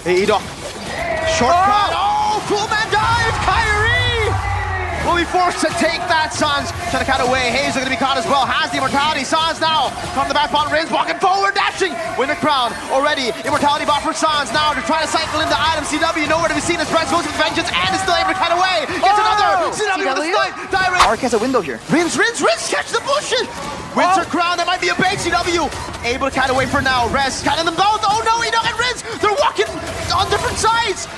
Edok. Shortcut. Oh, full man dive. Kyrie will be forced to take that. Sans trying to cut away. Hazel going to be caught as well. Has the immortality. Sans now from the back bottom. Rins walking forward, dashing. Win the crown already. Immortality bot for Sans now to try to cycle into item. CW nowhere to be seen as Press goes with vengeance and is still able to cut away. Gets another. CW with a snipe. Direct. RRQ has a window here. Rins catch the bushes. Wins her crown. That might be a bait. CW able to cut away for now. Res cutting them both. Oh no, Edok and Rins. They're walking on different sides.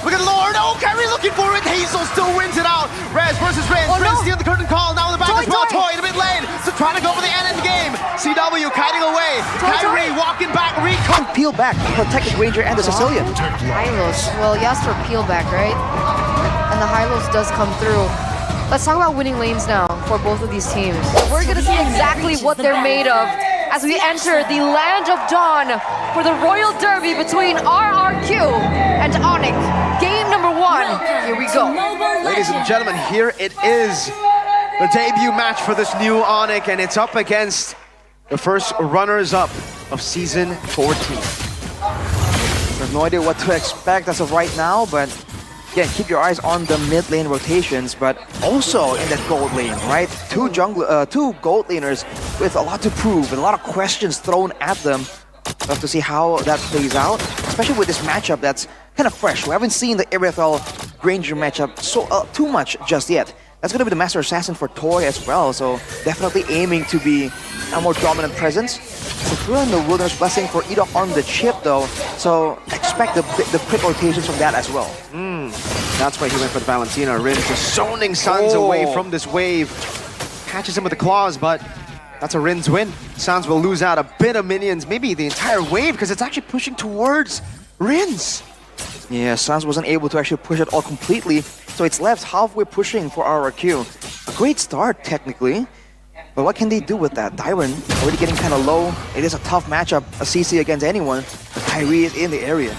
Look at Lord. Oh, Kyrie looking for it. Hazel still wins it out. Rez versus Rins. Oh, Rins no. stealing the curtain call. Now in the back as well. Toy in the mid lane. So trying to go for the end game. CW kiting away. Kyrie walking back. Recon. Peel back, protect the Ranger and the Sicilian. Hylos. Well, he asked for peel back, right? And the Hylos does come through. Let's talk about winning lanes now for both of these teams. We're gonna see exactly what they're made of as we enter the Land of Dawn for the Royal Derby between RRQ and ONIC. Game number 1. Here we go. Ladies and gentlemen, here it is. The debut match for this new ONIC, and it's up against the first runners-up of Season 14. There's no idea what to expect as of right now, but again, keep your eyes on the mid lane rotations, but also in that gold lane, right? Two gold laners with a lot to prove and a lot of questions thrown at them. We'll have to see how that plays out, especially with this matchup that's kind of fresh. We haven't seen the Irithel Granger matchup too much just yet. That's going to be the Master Assassin for Toy as well, so definitely aiming to be a more dominant presence. Sakura and the Wilderness Blessing for Edok on the chip though, so expect the quick rotations from that as well. That's why he went for the Valentina. Rins just zoning Sans away from this wave. Catches him with the claws, but that's a Rins win. Sans will lose out a bit of minions, maybe the entire wave, because it's actually pushing towards Rins. Yeah, Sans wasn't able to actually push it all completely, so it's left halfway pushing for RRQ. A great start, technically, but what can they do with that? Dyron already getting kind of low. It is a tough matchup, a CC against anyone, but Kyrie is in the area.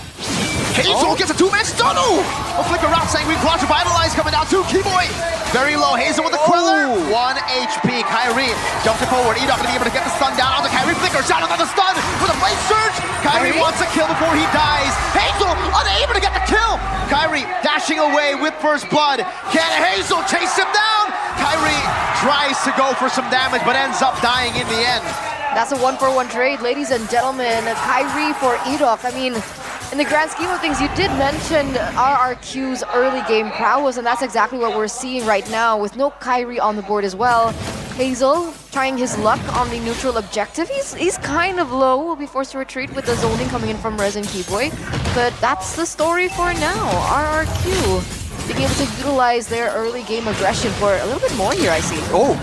Hazel gets a two-man stun! A flicker rock, Sanguine Claw, Revitalize coming down to Keyboy. Very low, Hazel with the Queller. 1 HP, Kyrie jumps it forward. Edok gonna be able to get the stun down onto Kyrie. Flicker, shot another stun with a blade surge. Kyrie wants a kill before he dies. Hazel unable to get the kill. Kyrie dashing away with first blood. Can Hazel chase him down? Kyrie tries to go for some damage, but ends up dying in the end. That's a 1-for-1 trade, ladies and gentlemen. Kyrie for Edok. I mean, in the grand scheme of things, you did mention RRQ's early game prowess, and that's exactly what we're seeing right now with no Kyrie on the board as well. Hazel trying his luck on the neutral objective. He's kind of low, will be forced to retreat with the zoning coming in from Rez and Keyboy. But that's the story for now. RRQ being able to utilize their early game aggression for a little bit more here, I see. Oh,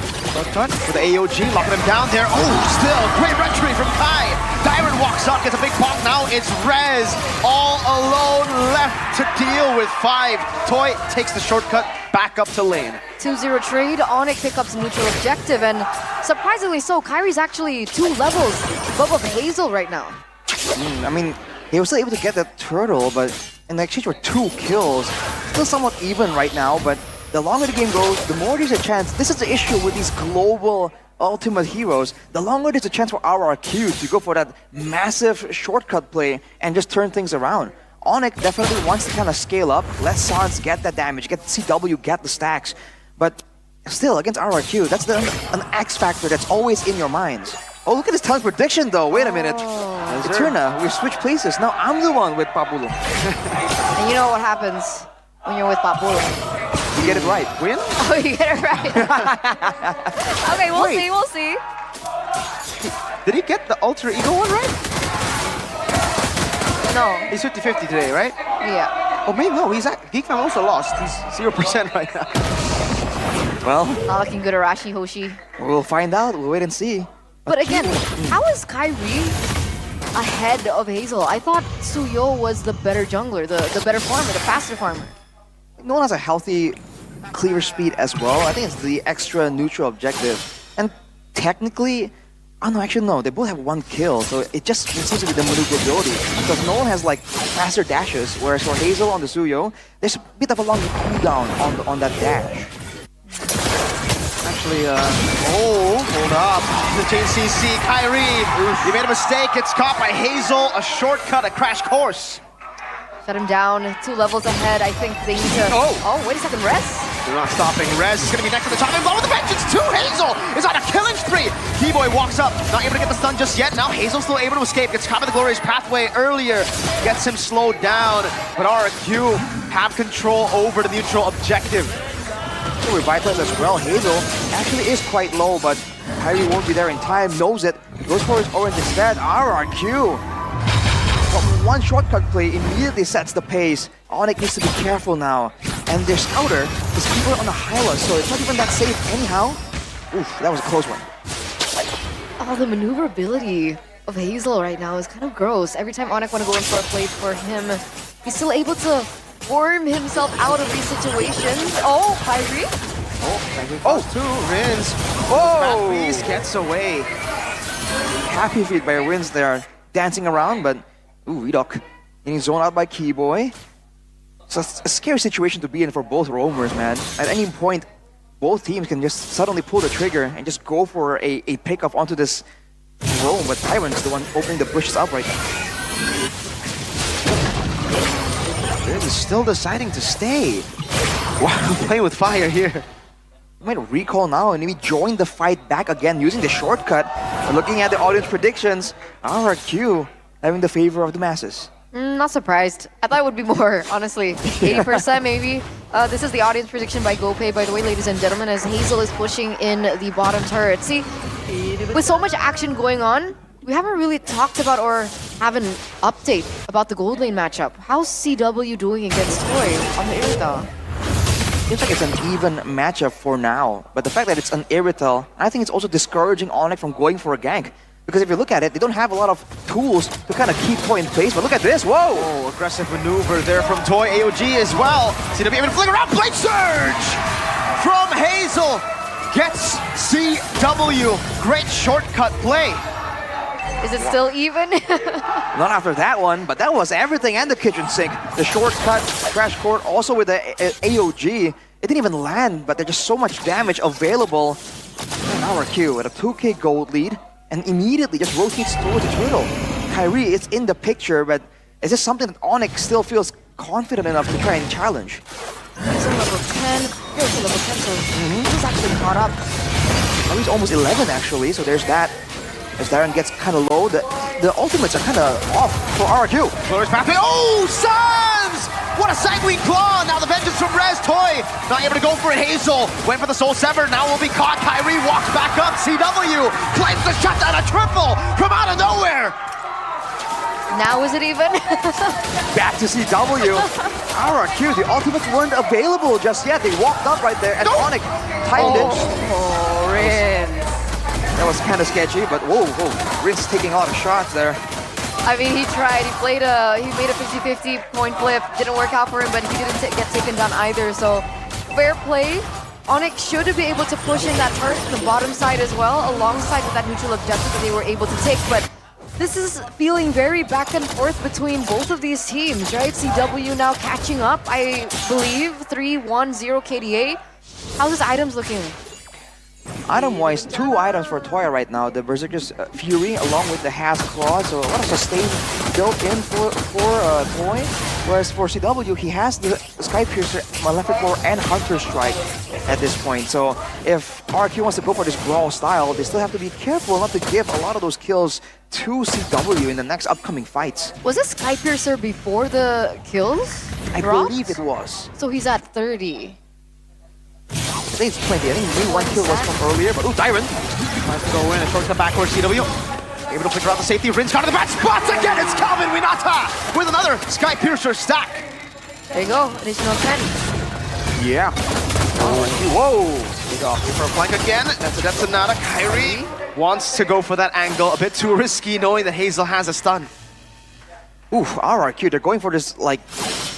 touch with the AOG, locking him down there. Oh, still, great retry from Kai. Dyron walks up, gets a big pop. Now it's Rez, all alone, left to deal with 5. Toy takes the shortcut back up to lane. 2-0 trade, ONIC pickups neutral objective, and surprisingly so, Kyrie's actually 2 levels above Hazel right now. I mean, he was still able to get that turtle, but in exchange for 2 kills, still somewhat even right now, but the longer the game goes, the more there's a chance. This is the issue with these global ultimate heroes. The longer there's a chance for RRQ to go for that massive shortcut play and just turn things around. ONIC definitely wants to kind of scale up, let Sans get that damage, get the CW, get the stacks, but still, against RRQ, that's an X factor that's always in your minds. Oh, look at this talent prediction though, wait a minute. Eterna, we've switched places, now I'm the one with Papulo. And you know what happens when you're with Papulo. You get it right. Win? Oh, you get it right. Okay, we'll see. Did he get the Ultra Ego one right? No. He's 50-50 today, right? Yeah. Oh, maybe no, Geekfam also lost. He's 0% right now. Well, not looking good, Arashi Hoshi. We'll find out, we'll wait and see. But again, how is Kyrie ahead of Hazel? I thought Suyo was the better jungler, the better farmer, the faster farmer. No one has a healthy clear speed as well. I think it's the extra neutral objective. And technically, oh no, actually no, they both have 1 kill, so it seems to be the maneuverability. Because no one has like faster dashes, whereas for Hazel on the Suyo, there's a bit of a longer cooldown on that dash. Actually, hold up. The JCC, Kyrie, he made a mistake, gets caught by Hazel, a shortcut, a crash course. Shut him down, 2 levels ahead. I think they need to... Oh, wait a second, Rez? They're not stopping. Rez is going to be next to the top and blow with the vengeance. 2 Hazel is on a killing spree. Keyboy walks up, not able to get the stun just yet. Now Hazel's still able to escape. Gets caught by the glorious pathway earlier. Gets him slowed down. But RRQ have control over the neutral objective. Revitalize as well. Hazel actually is quite low, but Kyrie won't be there in time. Knows it. Goes for his orange instead. RRQ. But one shortcut play immediately sets the pace. ONIC needs to be careful now. And their scouter is keeper on the Hyla, so it's not even that safe anyhow. Oof, that was a close one. Oh, the maneuverability of Hazel right now is kind of gross. Every time ONIC want to go in for a play for him, he's still able to worm himself out of these situations. Oh, Kyrie? Oh, 2 Rins. Oh! Beast gets away. Happy feet by Rins there, dancing around, but ooh, Edok getting zoned out by Keyboy. So it's a scary situation to be in for both roamers, man. At any point, both teams can just suddenly pull the trigger and just go for a pickoff onto this roam, but Tyrant's the one opening the bushes up right now. Rins is still deciding to stay. Wow, playing with fire here. Might recall now and maybe join the fight back again using the shortcut. But looking at the audience predictions, RRQ having the favor of the masses. Not surprised. I thought it would be more, honestly. 80% maybe. This is the audience prediction by GoPay, by the way, ladies and gentlemen, as Hazel is pushing in the bottom turret. See, with so much action going on, we haven't really talked about or have an update about the gold lane matchup. How's CW doing against Toy on the Irithel? Seems like it's an even matchup for now, but the fact that it's an Irithel, I think it's also discouraging ONIC from going for a gank. Because if you look at it, they don't have a lot of tools to kind of keep Toy in place, but look at this, whoa! Oh, aggressive maneuver there from Toy, AOG as well. CW even fling around, Blade Surge from Hazel gets CW. Great shortcut play. Is it still even? Not after that one, but that was everything and the kitchen sink. The shortcut, crash court, also with the AOG. It didn't even land, but there's just so much damage available. And RRQ at a 2k gold lead, and immediately just rotates towards the turtle. Kyrie is in the picture, but is this something that ONIC still feels confident enough to try and challenge? He's on level 10, here's to level 10, so he's actually caught up. Now he's almost 11 actually, so there's that. As Darren gets kind of low, the ultimates are kind of off for RRQ. Glorious pathway. Oh, Suns! What a sanguine claw! Now the vengeance from Rez. Toy not able to go for it. Hazel went for the soul sever. Now will be caught. Kyrie walks back up. CW claims the shutdown. A triple from out of nowhere. Now is it even? Back to CW. RRQ, the ultimates weren't available just yet. They walked up right there, and ONIC timed it. Oh, Rin. That was kind of sketchy, but whoa, Rin's taking a lot of shots there. I mean, he tried. He made a 50-50 point flip. Didn't work out for him, but he didn't get taken down either. So, fair play. ONIC should be able to push in that turret to the bottom side as well, alongside with that neutral objective that they were able to take. But this is feeling very back and forth between both of these teams, right? CW now catching up, I believe, 3-1-0 KDA. How's his items looking? Item-wise, 2 items for Toya right now. The Berserker's Fury along with the Has Claw, so a lot of sustain built in for Toy. Whereas for CW, he has the Sky Piercer, Malefic Lore, and Hunter Strike at this point. So if RRQ wants to go for this Brawl style, they still have to be careful not to give a lot of those kills to CW in the next upcoming fights. Was this Sky Piercer before the kills? I believe it was. So he's at 30. I think it's 20. I think maybe 1 kill was from earlier, but ooh, Tyrant Tries to go in and shortcut backwards. CW able to flicker out the safety. Rin's caught in the bad spots again. It's Calvin Winata with another Sky Piercer stack. There you go, additional 10. Yeah. Whoa! For a flank again. That's a Detonata. Kyrie wants to go for that angle. A bit too risky, knowing that Hazel has a stun. Oof, RRQ, they're going for this, like,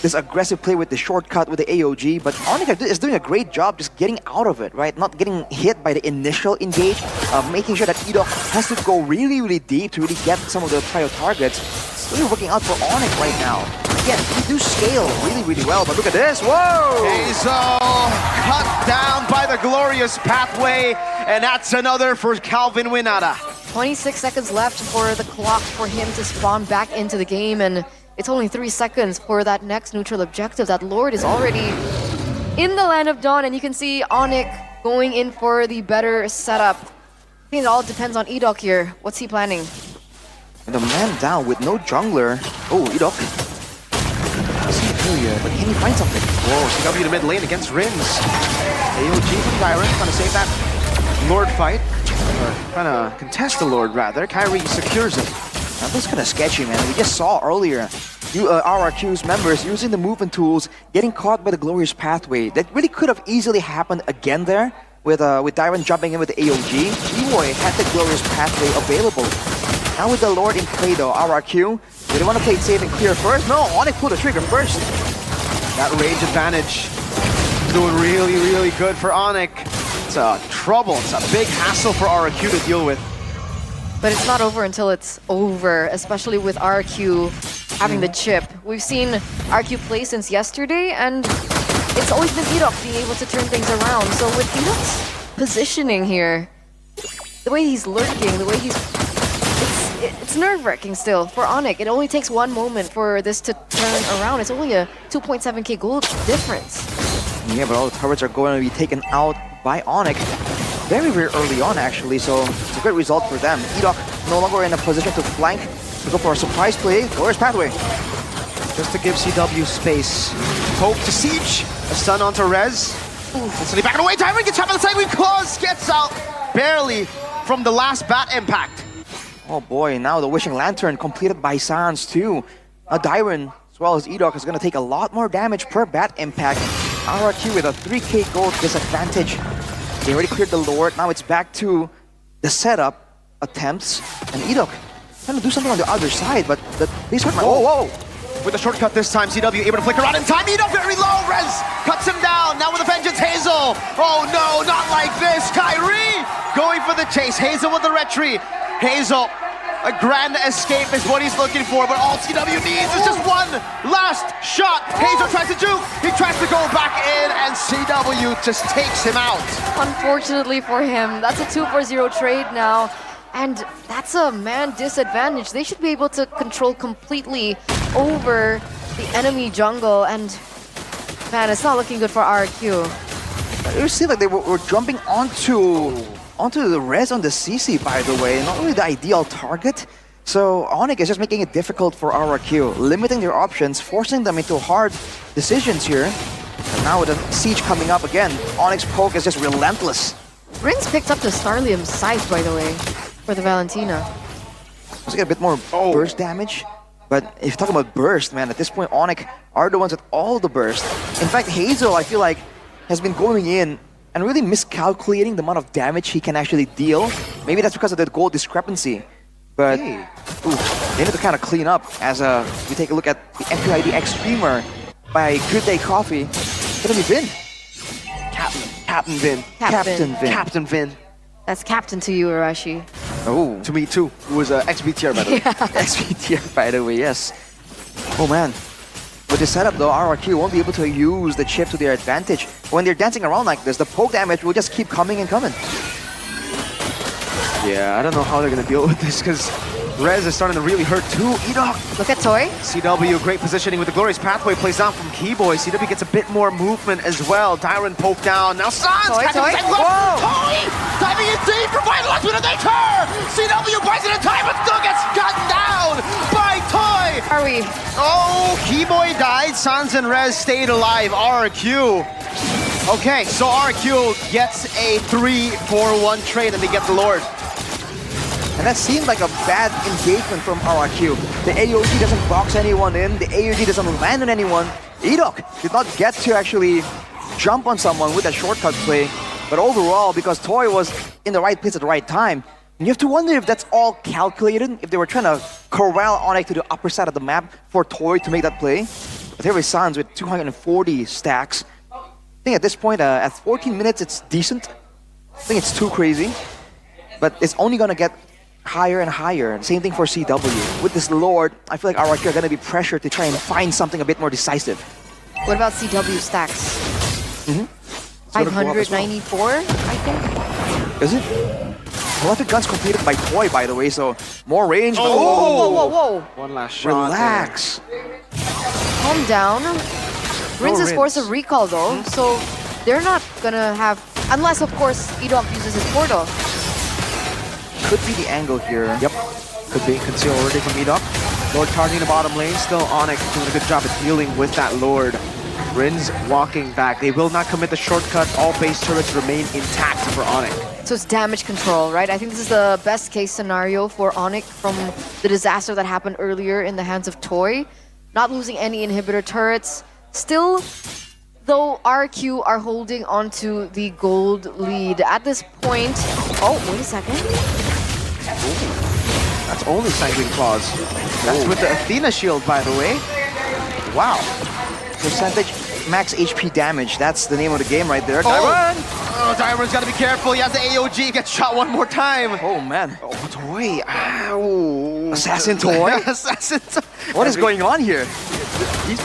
this aggressive play with the shortcut with the AOG, but ONIC is doing a great job just getting out of it, right? Not getting hit by the initial engage, making sure that Edok has to go really, really deep to really get some of the prior targets. It's really working out for ONIC right now. Again, they do scale really, really well, but look at this, whoa! Hazel cut down by the glorious pathway, and that's another for Calvin Winata. 26 seconds left for the clock for him to spawn back into the game, and it's only 3 seconds for that next neutral objective. That Lord is already in the Land of Dawn, and you can see ONIC going in for the better setup. I think it all depends on Edok here. What's he planning? And the man down with no jungler. Oh, Edok. But can he find something? Whoa, CW to mid lane against Rins. AOG from Tyrant, trying to save that Lord fight. Or trying to contest the Lord, rather. Kyrie secures it. That was kind of sketchy, man. We just saw earlier RRQ's members using the movement tools, getting caught by the glorious pathway. That really could have easily happened again there with Dyron jumping in with the AOG. Ewoy had the glorious pathway available. Now with the Lord in play though, RRQ, do they want to play it safe and clear first? No, ONIC pulled the trigger first. That range advantage doing really, really good for ONIC. It's a trouble. It's a big hassle for RRQ to deal with. But it's not over until it's over, especially with RRQ having the chip. We've seen RRQ play since yesterday, and it's always been Edok being able to turn things around. So with Edok's positioning here, the way he's lurking, the way he's... It's nerve-wracking still for ONIC. It only takes one moment for this to turn around. It's only a 2.7k gold difference. Yeah, but all the turrets are going to be taken out by ONIC very, very early on, actually, so it's a great result for them. Edok no longer in a position to flank, to go for a surprise play. Glorious pathway. Just to give CW space. Poke to Siege. A stun onto Rez. Instantly back away. Tyrant gets trapped on the side. Claws gets out barely from the last bat impact. Oh boy, now the Wishing Lantern completed by Sans too. Dyron, as well as Edok, is going to take a lot more damage per bat impact. RRQ with a 3k gold disadvantage. They already cleared the Lord, now it's back to the setup attempts. And Edok trying to do something on the other side, but the base hurt. Whoa! With a shortcut this time, CW able to flick around in time. Edok very low, Rez cuts him down. Now with a vengeance, Hazel. Oh no, not like this. Kyrie going for the chase. Hazel with the retreat. Hazel, a grand escape is what he's looking for, but all CW needs is just one last shot. Hazel tries to juke, he tries to go back in, and CW just takes him out. Unfortunately for him, that's a 2-for-0 trade now, and that's a man disadvantage. They should be able to control completely over the enemy jungle, and man, it's not looking good for RRQ. It seemed like they were jumping onto the res on the CC, by the way. Not really the ideal target. So ONIC is just making it difficult for RRQ, limiting their options, forcing them into hard decisions here. And now with the siege coming up again, ONIC's poke is just relentless. Rins picked up the Starlium Scythe, by the way, for the Valentina. Let's get a bit more burst damage. But if you're talking about burst, man, at this point ONIC are the ones with all the burst. In fact, Hazel, I feel like, has been going in and really miscalculating the amount of damage he can actually deal. Maybe that's because of the gold discrepancy. But they need to kind of clean up as we take a look at the MPL Extremer by Good Day Coffee. It's gonna be Vin. Captain Vin. Captain Vin. That's captain to you, Arashi. Oh. To me too, who was XB tier by the way. XP tier, by the way, yes. Oh man. With this setup though, RRQ won't be able to use the chip to their advantage. When they're dancing around like this, the poke damage will just keep coming and coming. Yeah, I don't know how they're gonna deal with this because Rez is starting to really hurt too. Edok. Look at Toy. CW, great positioning with the glorious pathway plays down from Keyboy. CW gets a bit more movement as well. Dyron poke down. Now Sans Toy. Toy diving in deep, revitalized with a nature. CW buys it in time, but still gets gotten down by Toy. Are we? Oh, Keyboy died. Sans and Rez stayed alive. RRQ. Okay, so RRQ gets a 3-4-1 trade and they get the Lord. And that seemed like a bad engagement from RRQ. The AOG doesn't box anyone in, the AOG doesn't land on anyone. Edok did not get to actually jump on someone with a shortcut play. But overall, because Toy was in the right place at the right time, you have to wonder if that's all calculated, if they were trying to corral ONIC to the upper side of the map for Toy to make that play. But here is Sans with 240 stacks. I think at this point, at 14 minutes, it's decent. I think it's too crazy. But it's only going to get higher and higher. Same thing for CW. With this Lord, I feel like RRQ are going to be pressured to try and find something a bit more decisive. What about CW stacks? 594, I think. Is it? prolific guns completed by Toy, by the way, so more range. But Whoa. One last shot. relax. Calm down. Rinse is forced to Rinse. recall though, so they're not gonna have, unless of course Edok uses his portal. Could be the angle here. Yep. Could be conceal already from Edok. Lord targeting the bottom lane. Still ONIC doing a good job at dealing with that Lord. Rins walking back. They will not commit the shortcut. All base turrets remain intact for ONIC. So it's damage control, right? I think this is the best case scenario for ONIC from the disaster that happened earlier in the hands of Toy. Not losing any inhibitor turrets. Still, though, RRQ are holding onto the gold lead. At this point... Oh, wait a second. That's only Sanguine Claws. That's with the Athena shield, by the way. Wow. Percentage max HP damage. That's the name of the game right there. Oh, Dyron's got to be careful. He has the AOG. Gets shot one more time. Oh man. Oh, Toy. Ow. Assassin Toy? Assassin Toy. What is going on here? He's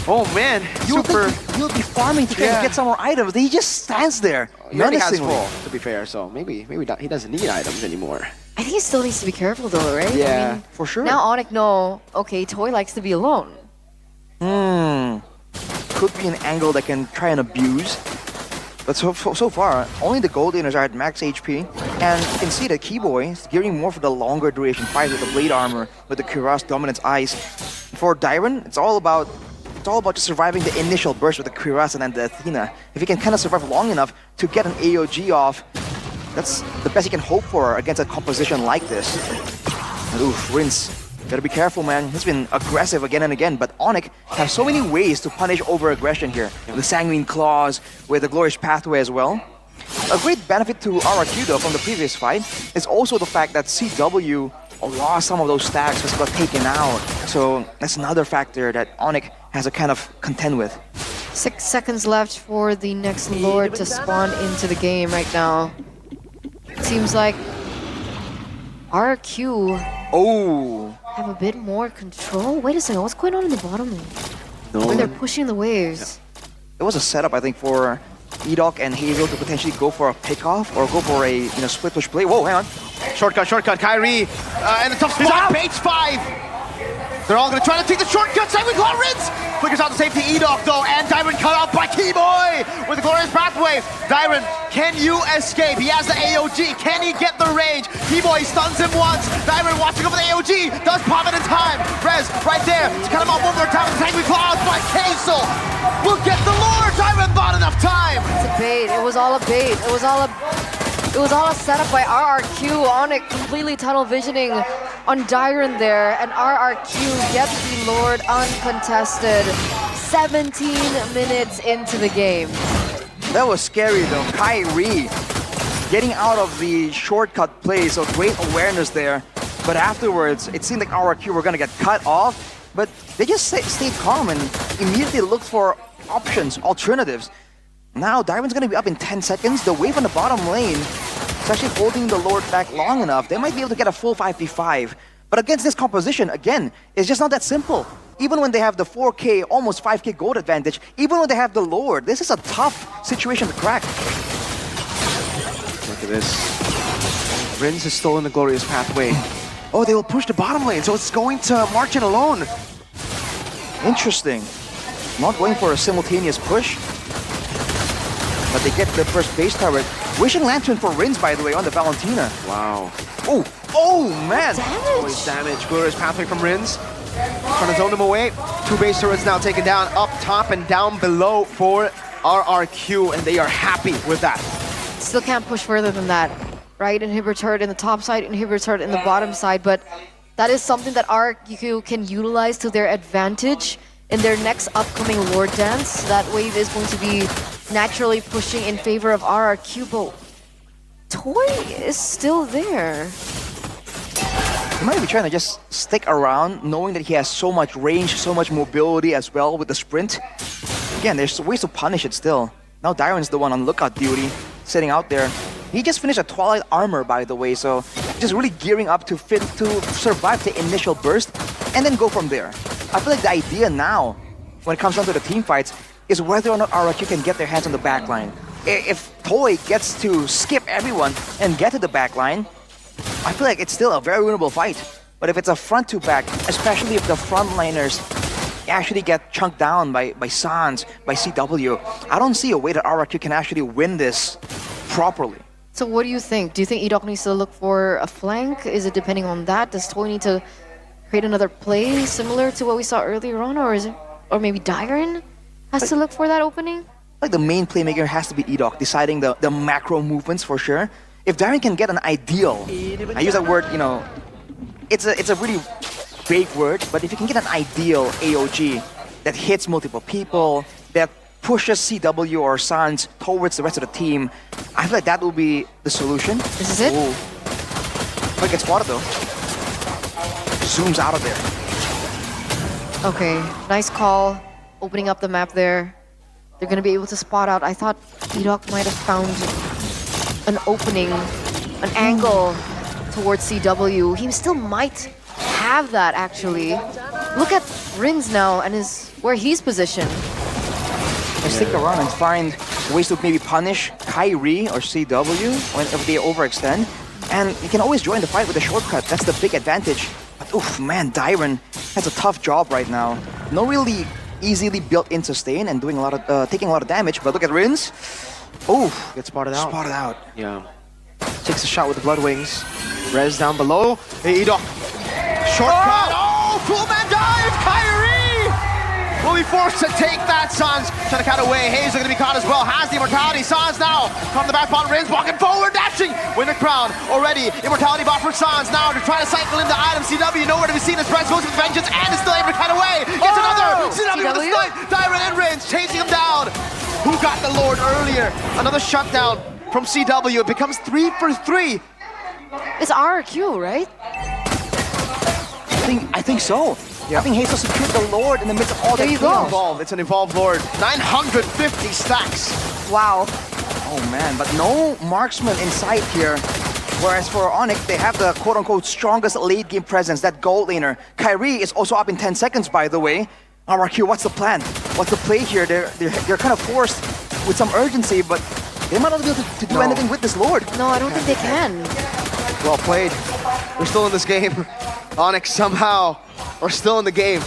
Oh man. Super. You'll be farming to get some more items. He just stands there. He already has menacingly. full, to be fair, so maybe not, he doesn't need items anymore. I think he still needs to be careful though, right? Yeah. I mean, For sure. now ONIC know, okay, Toy likes to be alone. Could be an angle that can try and abuse. But so far, only the gold laners are at max HP. And you can see that Keyboy is gearing more for the longer duration fight with the blade armor, with the Cuirass Dominance Ice. For Dyron, it's all about just surviving the initial burst with the Cuirass and then the Athena. If he can kind of survive long enough to get an AOG off, that's the best he can hope for against a composition like this. And oof, Rinse. Gotta be careful, man. He's been aggressive again and again, but ONIC have so many ways to punish over-aggression here. The Sanguine Claws, with the Glorious Pathway as well. A great benefit to RRQ, though, from the previous fight is also the fact that CW lost some of those stacks, just got taken out. So that's another factor that ONIC has to kind of contend with. 6 seconds left for the next Lord to spawn into the game right now. Seems like RRQ have a bit more control. Wait a second, what's going on in the bottom lane? Where they're pushing the waves. It was a setup, I think, for Edok and Hazel to potentially go for a pick-off or go for a split push play. Whoa, hang on. shortcut. Kyrie in the tough spot. Page 5. They're all going to try to take the shortcut. Sanguine Claw Rinse flickers out the safety. Edok though, and Dyron cut out by Keyboy with the Glorious Pathway. Dyron, can you escape? He has the AOG. Can he get the range? Keyboy stuns him once. Dyron watching over the AOG. Does pop it in time. Rez right there to cut him off one more time with the Sanguine Claws, but Kaisel will get the Lord. Dyron bought enough time. It's a bait. It was all a bait. It was all a setup by RRQ. ONIC completely tunnel visioning on Dyron there, and RRQ gets the Lord uncontested. 17 minutes into the game. That was scary though. Kyrie getting out of the shortcut play, so great awareness there. But afterwards, it seemed like RRQ were gonna get cut off, but they just stayed calm and immediately looked for options, alternatives. Now Dyron's gonna be up in 10 seconds. The wave on the bottom lane is actually holding the Lord back long enough. They might be able to get a full 5v5. But against this composition, again, it's just not that simple. Even when they have the 4K, almost 5K gold advantage, even when they have the Lord, this is a tough situation to crack. Look at this. Rins has stolen the Glorious Pathway. Oh, they will push the bottom lane, so it's going to march it alone. Interesting. Not going for a simultaneous push, but they get the first base turret. Wishing Lantern for Rins, by the way, on the Valentina. Wow. Oh man! Always damage. Glorious Pathway from Rins. Trying to zone them away. 2 base turrets now taken down up top and down below for RRQ, and they are happy with that. Still can't push further than that, right? Inhibitor turret in the top side, inhibitor turret in the bottom side, but that is something that RRQ can utilize to their advantage in their next upcoming Lord Dance. That wave is going to be naturally pushing in favor of RRQ, but Toy is still there. He might be trying to just stick around, knowing that he has so much range, so much mobility as well with the sprint. Again, there's ways to punish it still. Now Dyron's the one on lookout duty, sitting out there. He just finished a Twilight Armor, by the way, so just really gearing up to survive the initial burst and then go from there. I feel like the idea now, when it comes down to the team fights, is whether or not RRQ can get their hands on the backline. If Toy gets to skip everyone and get to the back line, I feel like it's still a very winnable fight. But if it's a front to back, especially if the frontliners actually get chunked down by Sans, by CW, I don't see a way that RRQ can actually win this properly. So what do you think? Do you think Edok needs to look for a flank? Is it depending on that? Does Toy need to create another play similar to what we saw earlier on, or is it, or maybe Dyron has to look for that opening? Like the main playmaker has to be Edok, deciding the macro movements for sure. If Dyron can get an ideal, I use that word, you know, it's a really vague word, but if you can get an ideal AOG that hits multiple people, that pushes CW or Sans towards the rest of the team, I feel like that will be the solution. This is it? Ooh. But gets spotted though. Zooms out of there. Okay, nice call. Opening up the map there. They're gonna be able to spot out. I thought Edok might have found an opening, an angle towards CW. He still might have that actually. Look at Rins now and where he's positioned. Let's stick around and find ways to maybe punish Kyrie or CW if they overextend. And you can always join the fight with a shortcut. That's the big advantage. But oof, man, Dyron has a tough job right now. No really easily built-in sustain and doing taking a lot of damage. But look at Rins. Oof, Gets spotted out. spotted out. Yeah. Takes a shot with the Blood Wings. Rez down below. Hey, Edok. Shortcut. Oh, full man dive. Kyrie will be forced to take that. Sans trying to cut away. Hayes are going to be caught as well. Has the immortality. Sans now from the back bottom. Rins walking forward, dashing. Win the crown already. Immortality bot for Sans now to try to cycle in the item. CW nowhere to be seen. His press goes with vengeance and is still able to cut away. Gets another. CW with a snipe. Dyron and Rins chasing him down. Who got the Lord earlier? Another shutdown from CW. It becomes 3 for 3. It's RRQ, right? I think so. Yeah. I think Hayes secured the Lord in the midst of all There that you go. chaos. It's an evolved Lord. 950 stacks. Wow. Oh man, but no marksman in sight here. Whereas for ONIC, they have the quote-unquote strongest late-game presence, that gold laner. Kyrie is also up in 10 seconds, by the way. RRQ, what's the plan? What's the play here? They're kind of forced with some urgency, but they might not be able to do anything with this Lord. No, I don't think they can. Well played. We're still in this game. ONIC somehow are still in the game.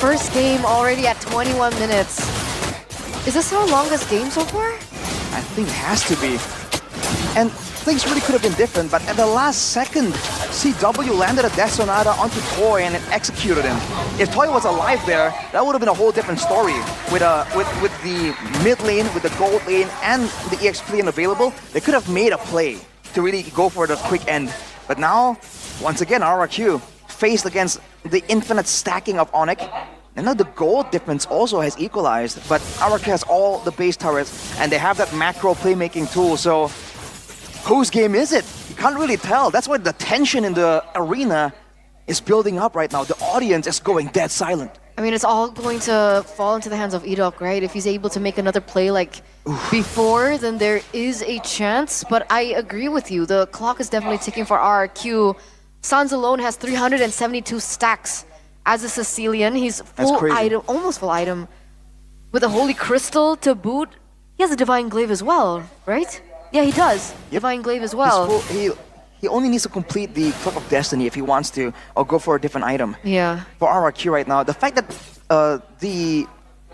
First game already at 21 minutes. Is this our longest game so far? I think it has to be. And things really could have been different, but at the last second, CW landed a Death Sonata onto Toy and it executed him. If Toy was alive there, that would have been a whole different story. With the mid lane, with the gold lane, and the EX lane available, they could have made a play to really go for the quick end. But now, once again, RRQ faced against the infinite stacking of ONIC. And now the gold difference also has equalized, but RRQ has all the base turrets, and they have that macro playmaking tool, so whose game is it? You can't really tell. That's why the tension in the arena is building up right now. The audience is going dead silent. I mean, it's all going to fall into the hands of Edok, right? If he's able to make another play like before, then there is a chance. But I agree with you. The clock is definitely ticking for RRQ. Sans alone has 372 stacks as a Sicilian. He's full item, almost full item. With a Holy Crystal to boot, he has a Divine Glaive as well, right? Yeah, he does. Divine Glaive as well. He only needs to complete the Cloak of Destiny if he wants to, or go for a different item. Yeah. For RRQ right now, the fact that the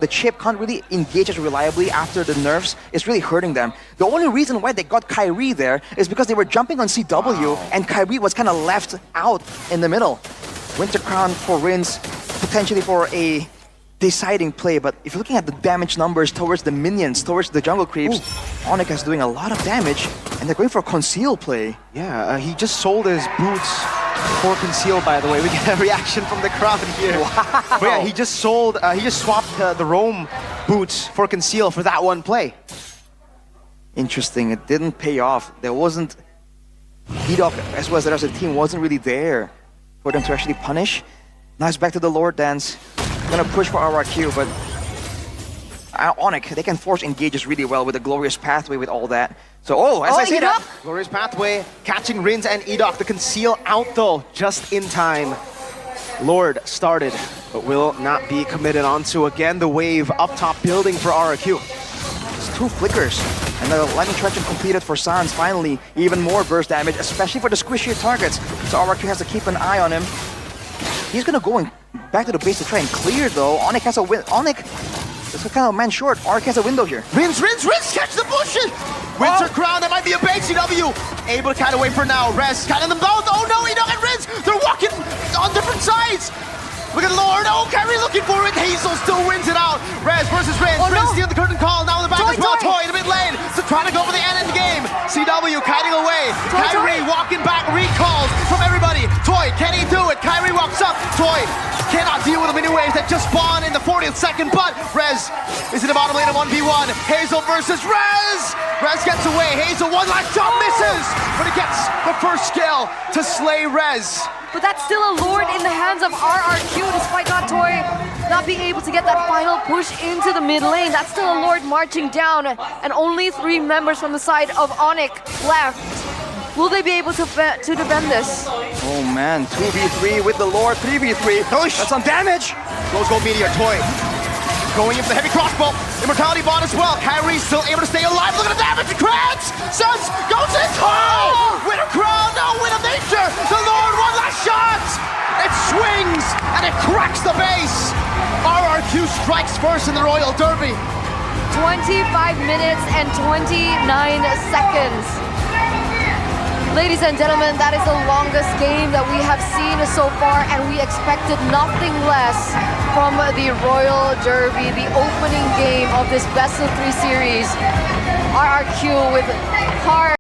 chip can't really engage as reliably after the nerfs is really hurting them. The only reason why they got Kyrie there is because they were jumping on CW, and Kyrie was kind of left out in the middle. Winter Crown for Rins, potentially for a deciding play, but if you're looking at the damage numbers towards the minions, towards the jungle creeps, ONIC is doing a lot of damage, and they're going for a conceal play. Yeah, he just sold his boots for conceal, by the way. We get a reaction from the crowd here. Wow. But yeah, he just swapped the roam boots for conceal for that one play. Interesting, it didn't pay off. There wasn't, Edok as well as the rest of the team wasn't really there for them to actually punish. Now it's back to the Lord Dance. Gonna push for RRQ, but ONIC, they can force engages really well with the Glorious Pathway with all that. So, as I say that, Glorious Pathway, catching Rins and Edok. The conceal out though, just in time. Lord started, but will not be committed onto again the wave up top building for RRQ. it's two flickers. And the lightning trenchant completed for Sans. Finally, even more burst damage, especially for the squishier targets. So RRQ has to keep an eye on him. He's gonna go back to the base to try and clear though. ONIC has a win. ONIC is kind of man short. RRQ has a window here. Rinz, catch the bushes! Wins her crown, that might be a bait. CW able to cat away for now. Rez catting them both. Oh no, Enoch and Rinz, they're walking on different sides. Look at Lord, oh, Kyrie looking for it. Hazel still wins it out. Rez versus Rinz. Oh, Rinz no. stealing the curtain call. Now in the back Toy, as well. Toy. Toy in the mid lane. So trying to go for the end game. CW kiting away. Toy, Kyrie Toy. walking back. Recalls from everybody. Toy, can he do it? Kyrie walks up. Toy cannot deal with the mini waves that just spawn in the 40th second. But Rez is in the bottom lane of 1v1. Hazel versus Rez. Rez gets away. Hazel one last shot misses. But he gets the first skill to slay Rez. But that's still a Lord in the hands of RRQ, despite not being able to get that final push into the mid lane. That's still a Lord marching down, and only 3 members from the side of ONIC left. Will they be able to defend this? Oh man, 2v3 with the Lord, 3v3. That's some damage. Go Meteor, Toy. Going in for the heavy crossbow. Immortality bot as well. Kyrie still able to stay alive. Look at the damage. Crabs! Suns goes in. Oh! Winner crown. No, win of nature. The Lord, one last shot. It swings and it cracks the base. RRQ strikes first in the Royal Derby. 25 minutes and 29 seconds. Ladies and gentlemen, that is the longest game that we have seen so far, and we expected nothing less from the Royal Derby, the opening game of this best of 3 series. RRQ with hard